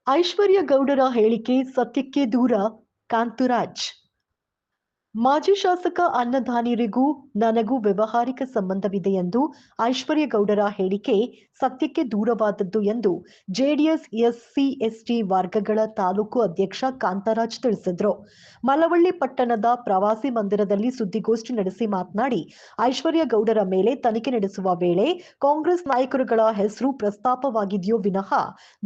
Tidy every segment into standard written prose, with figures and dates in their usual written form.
ಐಶ್ವರ್ಯ ಗೌಡರ ಹೇಳಿಕೆ ಸತ್ಯಕ್ಕೆ ದೂರ ಕಾಂತರಾಜ್. ಮಾಜಿ ಶಾಸಕ ಅನ್ನದಾನಿರಿಗೂ ನನಗೂ ವ್ಯವಹಾರಿಕ ಸಂಬಂಧವಿದೆ ಎಂದು ಐಶ್ವರ್ಯ ಗೌಡರ ಹೇಳಿಕೆ ಸತ್ಯಕ್ಕೆ ದೂರವಾದದ್ದು ಎಂದು ಜೆಡಿಎಸ್ ಎಸ್ಸಿ/ಎಸ್ಟಿ ವರ್ಗಗಳ ತಾಲೂಕು ಅಧ್ಯಕ್ಷ ಕಾಂತರಾಜ್ ತಿಳಿಸಿದರು. ಮಳವಳ್ಳಿ ಪಟ್ಟಣದ ಪ್ರವಾಸಿ ಮಂದಿರದಲ್ಲಿ ಸುದ್ದಿಗೋಷ್ಠಿ ನಡೆಸಿ ಮಾತನಾಡಿ, ಐಶ್ವರ್ಯ ಗೌಡರ ಮೇಲೆ ತನಿಖೆ ನಡೆಸುವ ವೇಳೆ ಕಾಂಗ್ರೆಸ್ ನಾಯಕರುಗಳ ಹೆಸರು ಪ್ರಸ್ತಾಪವಾಗಿದೆಯೋ ವಿನಃ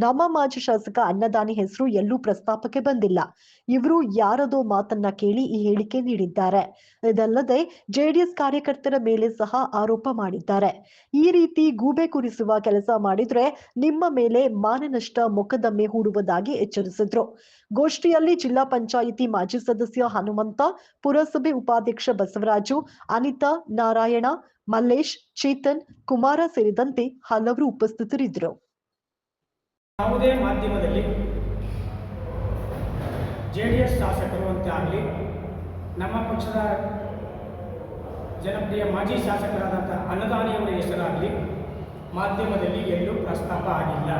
ನಮ್ಮ ಮಾಜಿ ಶಾಸಕ ಅನ್ನದಾನಿ ಹೆಸರು ಎಲ್ಲೂ ಪ್ರಸ್ತಾಪಕ್ಕೆ ಬಂದಿಲ್ಲ. ಇವರು ಯಾರದೋ ಮಾತನ್ನ ಕೇಳಿ ಈ ಹೇಳಿಕೆ ನೀಡಿದ್ದಾರೆ. ಇದಲ್ಲದೆ ಜೆಡಿಎಸ್ ಕಾರ್ಯಕರ್ತರ ಮೇಲೆ ಸಹ ಆರೋಪ ಮಾಡಿದ್ದಾರೆ. ಈ ರೀತಿ ಗೂಬೆ ಕೂರಿಸುವ ಕೆಲಸ ಮಾಡಿದ್ರೆ ನಿಮ್ಮ ಮೇಲೆ ಮಾನನಷ್ಟ ಮೊಕದ್ದಮೆ ಹೂಡುವುದಾಗಿ ಎಚ್ಚರಿಸಿದ್ರು. ಗೋಷ್ಠಿಯಲ್ಲಿ ಜಿಲ್ಲಾ ಪಂಚಾಯಿತಿ ಮಾಜಿ ಸದಸ್ಯ ಹನುಮಂತ, ಪುರಸಭೆ ಉಪಾಧ್ಯಕ್ಷ ಬಸವರಾಜು, ಅನಿತಾ, ನಾರಾಯಣ, ಮಲ್ಲೇಶ್, ಚೇತನ್, ಕುಮಾರ ಸೇರಿದಂತೆ ಹಲವರು ಉಪಸ್ಥಿತರಿದ್ದರು. ಯಾವುದೇ ಮಾಧ್ಯಮದಲ್ಲಿ ಜೆಡಿಎಸ್ ಶಾಸಕರು ಅಂತ ಆಗಲಿ, ನಮ್ಮ ಪಕ್ಷದ ಜನಪ್ರಿಯ ಮಾಜಿ ಶಾಸಕರಾದಂಥ ಅನ್ನದಾನಿಯವರ ಹೆಸರಾಗಲಿ ಮಾಧ್ಯಮದಲ್ಲಿ ಎಲ್ಲೂ ಪ್ರಸ್ತಾಪ ಆಗಿಲ್ಲ.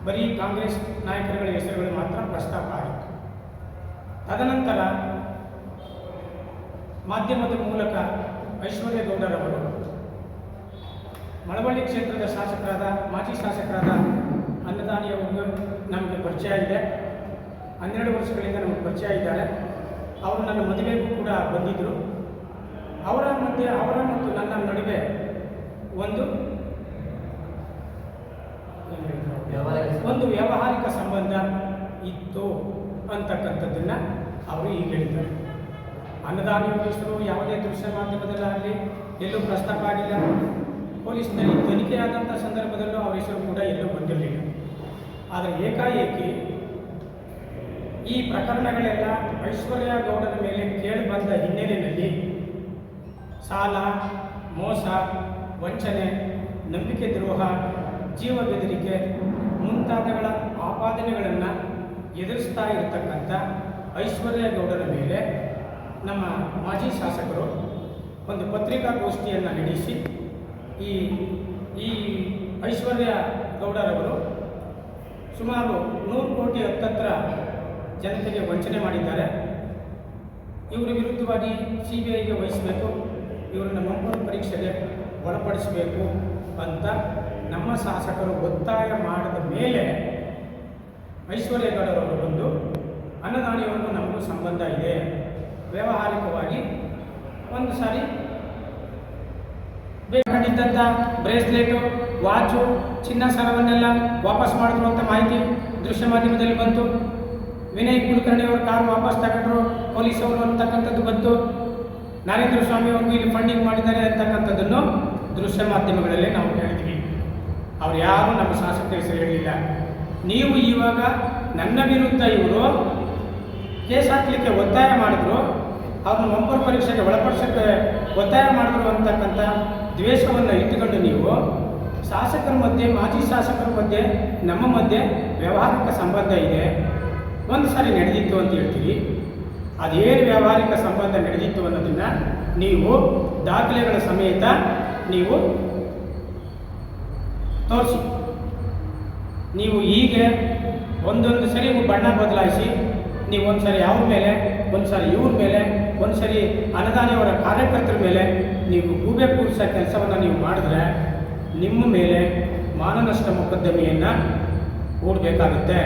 ಬರೀ ಕಾಂಗ್ರೆಸ್ ನಾಯಕರುಗಳ ಹೆಸರುಗಳು ಮಾತ್ರ ಪ್ರಸ್ತಾಪ ಆಗಿತ್ತು. ತದನಂತರ ಮಾಧ್ಯಮದ ಮೂಲಕ ಐಶ್ವರ್ಯ ಗೌಡರವರು ಮಳವಳ್ಳಿ ಕ್ಷೇತ್ರದ ಶಾಸಕರಾದ ಮಾಜಿ ಶಾಸಕರಾದ ಅನ್ನದಾನಿಯವರು ನಮಗೆ ಪರಿಚಯ ಇದೆ. 12 ವರ್ಷಗಳಿಂದ ನಮಗೆ ಪರಿಚಯ ಇದ್ದಾರೆ. ಅವರು ನನ್ನ ಮದುವೆಗೂ ಕೂಡ ಬಂದಿದ್ದರು. ಅವರ ಮತ್ತು ನನ್ನ ನಡುವೆ ಒಂದು ವ್ಯಾವಹಾರಿಕ ಸಂಬಂಧ ಇತ್ತು ಅಂತಕ್ಕಂಥದ್ದನ್ನು ಅವರು ಈಗ ಹೇಳಿದ್ದಾರೆ. ಅನ್ನದಾನಿಯವರ ಹೆಸರು ಯಾವುದೇ ದೃಶ್ಯ ಮಾಧ್ಯಮದಲ್ಲಾಗಲಿ ಎಲ್ಲೂ ಪ್ರಸ್ತಾಪ ಆಗಿಲ್ಲ. ಪೊಲೀಸ್ನಲ್ಲಿ ತನಿಖೆಯಾದಂಥ ಸಂದರ್ಭದಲ್ಲೂ ಅವರ ಹೆಸರು ಕೂಡ ಎಲ್ಲೂ ಬಂದಿರಲಿಲ್ಲ. ಆದರೆ ಏಕಾಏಕಿ ಈ ಪ್ರಕರಣಗಳೆಲ್ಲ ಐಶ್ವರ್ಯ ಗೌಡರ ಮೇಲೆ ಕೇಳಿ ಬಂದ ಹಿನ್ನೆಲೆಯಲ್ಲಿ ಸಾಲ, ಮೋಸ, ವಂಚನೆ, ನಂಬಿಕೆ ದ್ರೋಹ, ಜೀವ ಬೆದರಿಕೆ ಮುಂತಾದಗಳ ಆಪಾದನೆಗಳನ್ನು ಎದುರಿಸ್ತಾ ಇರತಕ್ಕಂಥ ಐಶ್ವರ್ಯ ಗೌಡರ ಮೇಲೆ ನಮ್ಮ ಮಾಜಿ ಶಾಸಕರು ಒಂದು ಪತ್ರಿಕಾಗೋಷ್ಠಿಯನ್ನು ನಡೆಸಿ ಈ ಐಶ್ವರ್ಯ ಗೌಡರವರು ಸುಮಾರು 100 ಕೋಟಿ ಹತ್ತತ್ರ ಜನತೆಗೆ ವಂಚನೆ ಮಾಡಿದ್ದಾರೆ. ಇವರ ವಿರುದ್ಧವಾಗಿ CBIಗೆ ವಹಿಸಬೇಕು, ಇವರನ್ನು ಮಂಪರು ಪರೀಕ್ಷೆಗೆ ಒಳಪಡಿಸಬೇಕು ಅಂತ ನಮ್ಮ ಶಾಸಕರು ಒತ್ತಾಯ ಮಾಡಿದ ಮೇಲೆ ಐಶ್ವರ್ಯ ಗೌಡರವರು ಬಂದು ಅನ್ನದಾನಿಯವರು ನಮಗೂ ಸಂಬಂಧ ಇದೆ, ವ್ಯಾವಹಾರಿಕವಾಗಿ ಒಂದು ಸಾರಿ ಬೇಕಾಗಿದ್ದಂಥ ಬ್ರೇಸ್ಲೆಟು, ವಾಚು, ಚಿನ್ನ ಸರವನ್ನೆಲ್ಲ ವಾಪಸ್ ಮಾಡಿದ್ರು ಅಂತ ಮಾಹಿತಿ ದೃಶ್ಯ ಮಾಧ್ಯಮದಲ್ಲಿ ಬಂತು. ವಿನಯ್ ಕುಲಕರ್ಣಿ ಅವರು ಕಾರು ವಾಪಸ್ ತಗೊಂಡ್ರು ಪೊಲೀಸವರು ಅಂತಕ್ಕಂಥದ್ದು ಬಂತು. ನರೇಂದ್ರ ಸ್ವಾಮಿ ಅವರು ಇಲ್ಲಿ ಫಂಡಿಂಗ್ ಮಾಡಿದ್ದಾರೆ ಅಂತಕ್ಕಂಥದ್ದನ್ನು ದೃಶ್ಯ ಮಾಧ್ಯಮಗಳಲ್ಲಿ ನಾವು ಹೇಳಿದ್ವಿ. ಅವ್ರು ಯಾರು ನಮ್ಮ ಶಾಸಕರ ಹೆಸರು ಹೇಳಲಿಲ್ಲ. ನೀವು ಇವಾಗ ನನ್ನ ವಿರುದ್ಧ ಇವರು ಕೇಸ್ ಹಾಕಲಿಕ್ಕೆ ಒತ್ತಾಯ ಮಾಡಿದ್ರು, ಅವ್ರನ್ನ ಮಂಪರು ಪರೀಕ್ಷೆಗೆ ಒಳಪಡಿಸೋಕ್ಕೆ ಒತ್ತಾಯ ಮಾಡಿದ್ರು ಅಂತಕ್ಕಂಥ ದ್ವೇಷವನ್ನು ಇಟ್ಟುಕೊಂಡು ನೀವು ಶಾಸಕರ ಮಧ್ಯೆ, ಮಾಜಿ ಶಾಸಕರ ಮಧ್ಯೆ, ನಮ್ಮ ಮಧ್ಯೆ ವ್ಯಾವಹಾರಿಕ ಸಂಬಂಧ ಇದೆ, ಒಂದು ಸಾರಿ ನಡೆದಿತ್ತು ಅಂತ ಹೇಳ್ತೀವಿ. ಅದೇನು ವ್ಯಾವಹಾರಿಕ ಸಂಬಂಧ ನಡೆದಿತ್ತು ಅನ್ನೋದನ್ನು ನೀವು ದಾಖಲೆಗಳ ಸಮೇತ ನೀವು ತೋರಿಸಿ. ನೀವು ಹೀಗೆ ಒಂದೊಂದು ಸರಿ ಬಣ್ಣ ಬದಲಾಯಿಸಿ, ನೀವು ಒಂದು ಸಾರಿ ಅವ್ರ ಮೇಲೆ, ಒಂದು ಸಾರಿ ಇವ್ರ ಮೇಲೆ, ಒಂದು ಸರಿ ಅನ್ನದಾನಿಯವರ ಕಾರ್ಯಕರ್ತರ ಮೇಲೆ ನೀವು ಗೂಬೆ ಕೂರಿಸೋ ಕೆಲಸವನ್ನು ನೀವು ಮಾಡಿದ್ರೆ ನಿಮ್ಮ ಮೇಲೆ ಮಾನನಷ್ಟ ಮೊಕದ್ದಮೆಯನ್ನು ಹೂಡಬೇಕಾಗುತ್ತೆ.